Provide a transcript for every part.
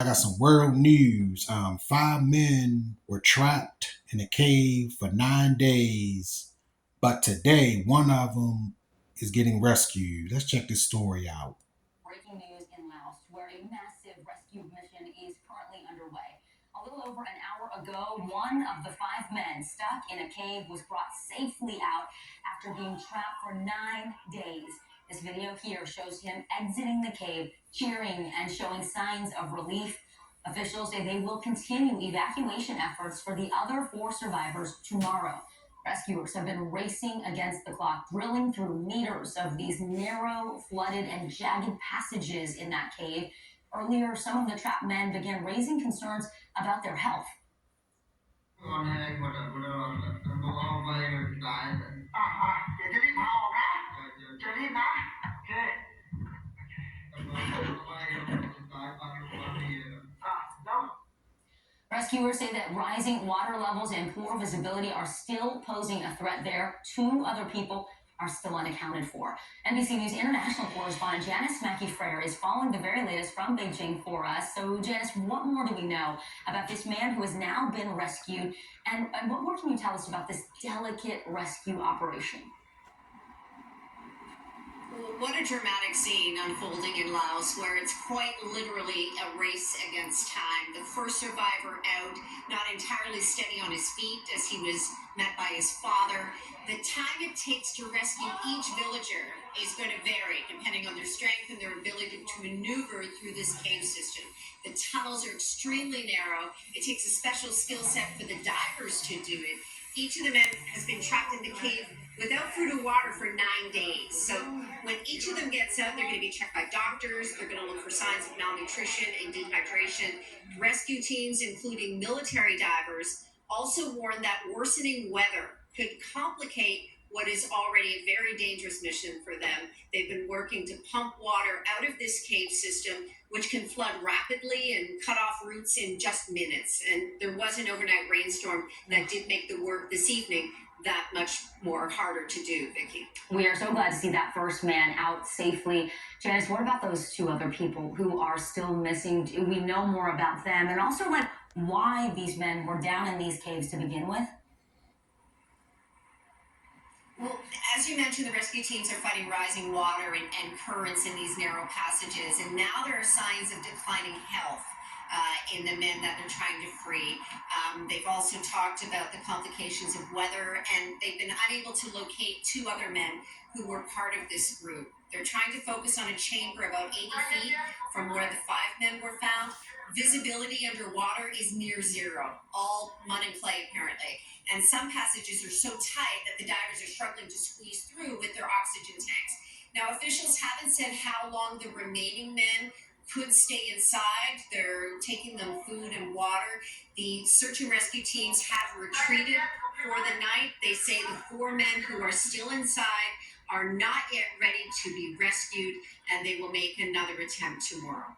I got some world news. Five men were trapped in a cave for 9 days, but today one of them is getting rescued. Let's check this story out. Breaking news in Laos, where a massive rescue mission is currently underway. A little over an hour ago, one of the five men stuck in a cave was brought safely out after being trapped for 9 days. This video here shows him exiting the cave, cheering and showing signs of relief. Officials say they will continue evacuation efforts for the other four survivors tomorrow. Rescuers have been racing against the clock, drilling through meters of these narrow, flooded, and jagged passages in that cave. Earlier, some of the trapped men began raising concerns about their health. Rescuers say that rising water levels and poor visibility are still posing a threat there. Two other people are still unaccounted for. NBC News international correspondent Janice Mackey-Frere is following the very latest from Beijing for us. So, Janice, what more do we know about this man who has now been rescued? And what more can you tell us about this delicate rescue operation? What a dramatic scene unfolding in Laos, where it's quite literally a race against time. The first survivor out, not entirely steady on his feet as he was met by his father. The time it takes to rescue each villager is going to vary depending on their strength and their ability to maneuver through this cave system. The tunnels are extremely narrow. It takes a special skill set for the divers to do it. Each of the men has been trapped in the cave without food or water for 9 days. So when each of them gets out, they're going to be checked by doctors. They're going to look for signs of malnutrition and dehydration. Rescue teams, including military divers, also warn that worsening weather could complicate what is already a very dangerous mission for them. They've been working to pump water out of this cave system, which can flood rapidly and cut off routes in just minutes. And there was an overnight rainstorm that did make the work this evening that much more harder to do, Vicky. We are so glad to see that first man out safely. Janice, what about those two other people who are still missing? Do we know more about them? And also, why these men were down in these caves to begin with? Well, as you mentioned, the rescue teams are fighting rising water and currents in these narrow passages, and now there are signs of declining health in the men that they're trying to free. They've also talked about the complications of weather, and they've been unable to locate two other men who were part of this group. They're trying to focus on a chamber about 80 feet from where the five men were found. Visibility underwater is near zero, all mud and clay apparently. And some passages are so tight that the divers are struggling to squeeze through with their oxygen tanks. Now, officials haven't said how long the remaining men could stay inside. They're taking them food and water. The search and rescue teams have retreated for the night. They say the four men who are still inside are not yet ready to be rescued, and they will make another attempt tomorrow.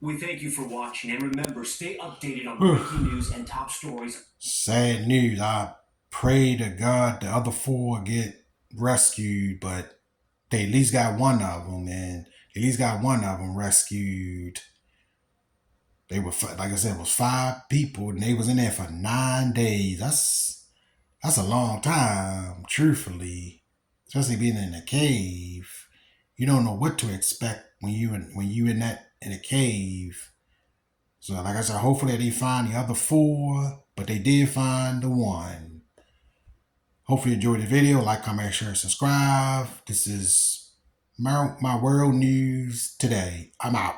We thank you for watching, and remember, stay updated on breaking news and top stories. Sad news. I pray to God the other four get rescued, but they at least got one of them, and at least got one of them rescued. They were, like I said, it was five people, and they was in there for 9 days. That's a long time, truthfully, especially being in a cave. You don't know what to expect when you in a cave. So, like I said, hopefully they find the other four, but they did find the one. Hopefully you enjoyed the video. Like, comment, share, subscribe. This is my world news today. I'm out.